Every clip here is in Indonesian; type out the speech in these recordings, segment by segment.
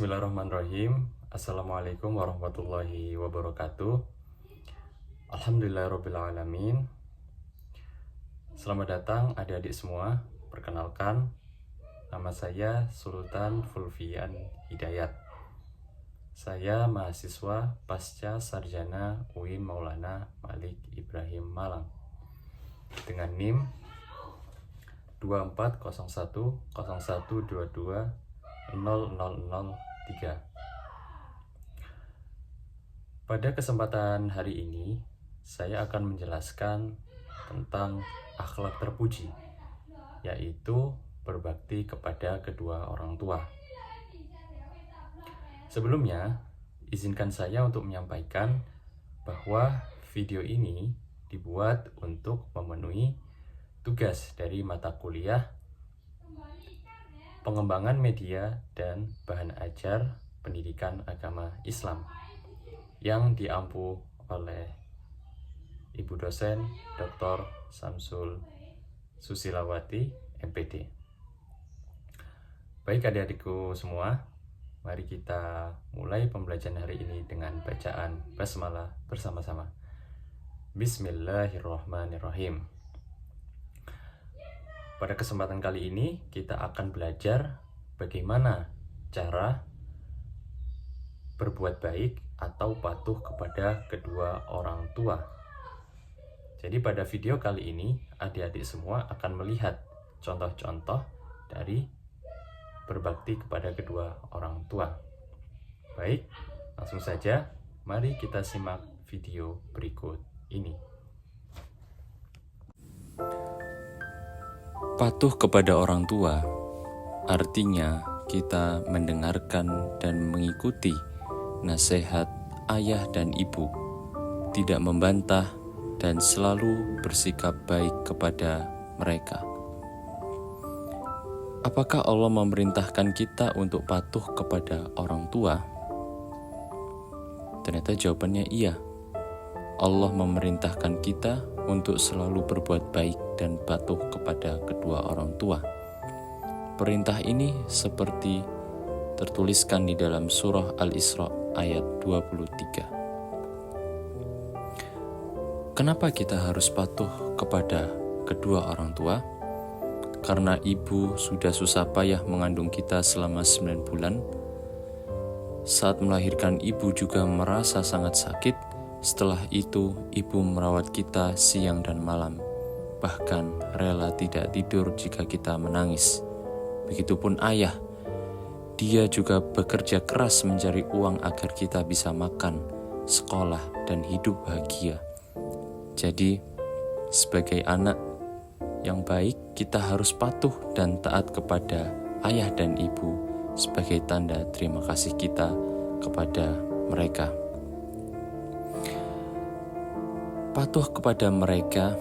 Bismillahirrahmanirrahim. Assalamualaikum warahmatullahi wabarakatuh. Alhamdulillahirrabbilalamin. Selamat datang adik-adik semua. Perkenalkan, nama saya Sultan Fulvian Hidayat. Saya mahasiswa pasca sarjana UIN Maulana Malik Ibrahim Malang dengan NIM 240101220003. Pada kesempatan hari ini, saya akan menjelaskan tentang akhlak terpuji, yaitu berbakti kepada kedua orang tua. Sebelumnya, izinkan saya untuk menyampaikan bahwa video ini dibuat untuk memenuhi tugas dari mata kuliah pengembangan media dan bahan ajar pendidikan agama Islam yang diampu oleh Ibu dosen Dr. Samsul Susilawati, MPD. Baik adik-adikku semua, mari kita mulai pembelajaran hari ini dengan bacaan basmalah bersama-sama. Bismillahirrahmanirrahim. Pada kesempatan kali ini kita akan belajar bagaimana cara berbuat baik atau patuh kepada kedua orang tua. Jadi pada video kali ini adik-adik semua akan melihat contoh-contoh dari berbakti kepada kedua orang tua. Baik, langsung saja mari kita simak video berikut ini. Patuh kepada orang tua artinya kita mendengarkan dan mengikuti nasihat ayah dan ibu, tidak membantah dan selalu bersikap baik kepada mereka. Apakah Allah memerintahkan kita untuk patuh kepada orang tua? Ternyata jawabannya iya. Allah memerintahkan kita untuk selalu berbuat baik dan patuh kepada kedua orang tua. Perintah ini seperti tertuliskan di dalam surah Al-Isra ayat 23. Kenapa kita harus patuh kepada kedua orang tua? Karena ibu sudah susah payah mengandung kita selama 9 bulan. Saat melahirkan, ibu juga merasa sangat sakit. Setelah itu, ibu merawat kita siang dan malam, bahkan rela tidak tidur jika kita menangis. Begitupun ayah, dia juga bekerja keras mencari uang agar kita bisa makan, sekolah, dan hidup bahagia. Jadi, sebagai anak yang baik, kita harus patuh dan taat kepada ayah dan ibu sebagai tanda terima kasih kita kepada mereka. Patuh kepada mereka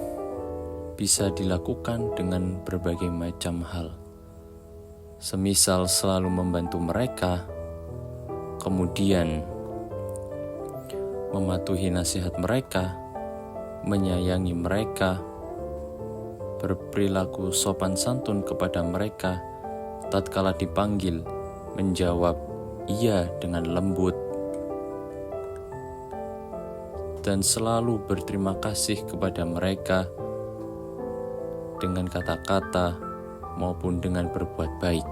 bisa dilakukan dengan berbagai macam hal. Semisal selalu membantu mereka, kemudian mematuhi nasihat mereka, menyayangi mereka, berperilaku sopan santun kepada mereka, tatkala dipanggil, menjawab iya dengan lembut, dan selalu berterima kasih kepada mereka dengan kata-kata maupun dengan berbuat baik,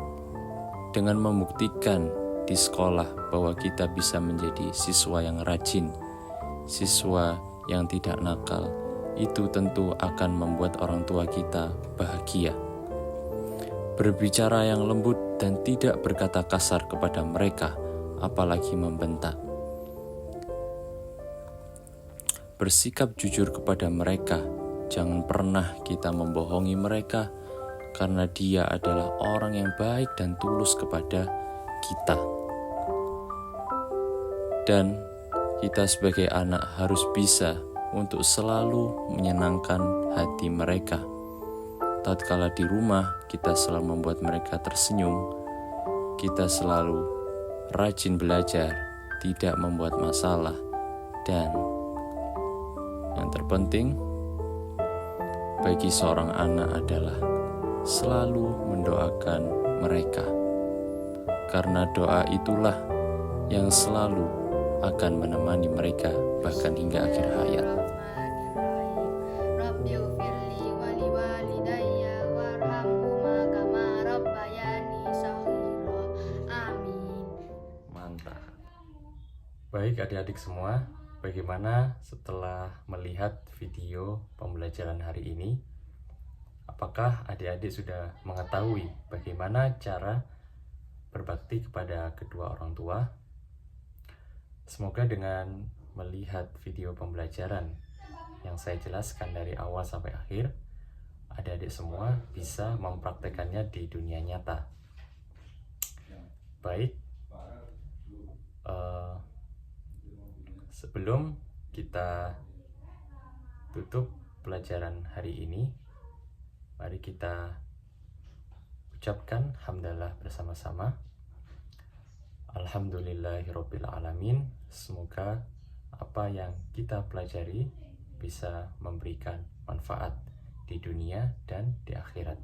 dengan membuktikan di sekolah bahwa kita bisa menjadi siswa yang rajin, siswa yang tidak nakal. Itu tentu akan membuat orang tua kita bahagia. Berbicara yang lembut dan tidak berkata kasar kepada mereka, apalagi membentak. Bersikap jujur kepada mereka, jangan pernah kita membohongi mereka, karena dia adalah orang yang baik dan tulus kepada kita. Dan kita sebagai anak harus bisa untuk selalu menyenangkan hati mereka. Tatkala di rumah, kita selalu membuat mereka tersenyum, kita selalu rajin belajar, tidak membuat masalah, dan yang terpenting bagi seorang anak adalah selalu mendoakan mereka. karena doa itulah yang selalu akan menemani mereka bahkan hingga akhir hayat. Rabbighfirli wa liwalidayya warhamhuma kama rabbayani shaghira. Amin. Mantap. Baik adik-adik semua, bagaimana setelah melihat video pembelajaran hari ini? Apakah adik-adik sudah mengetahui bagaimana cara berbakti kepada kedua orang tua? Semoga dengan melihat video pembelajaran yang saya jelaskan dari awal sampai akhir, adik-adik semua bisa mempraktekannya di dunia nyata. Baik, sebelum kita tutup pelajaran hari ini, mari kita ucapkan hamdalah bersama-sama. Alhamdulillahirabbil alamin. Semoga apa yang kita pelajari bisa memberikan manfaat di dunia dan di akhirat.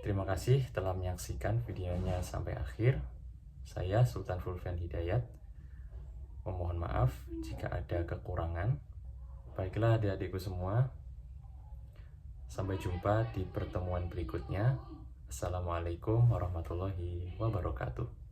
Terima kasih telah menyaksikan videonya sampai akhir. Saya Sultan Fulvian Hidayat memohon maaf jika ada kekurangan. Baiklah adik-adikku semua, sampai jumpa di pertemuan berikutnya. Assalamualaikum warahmatullahi wabarakatuh.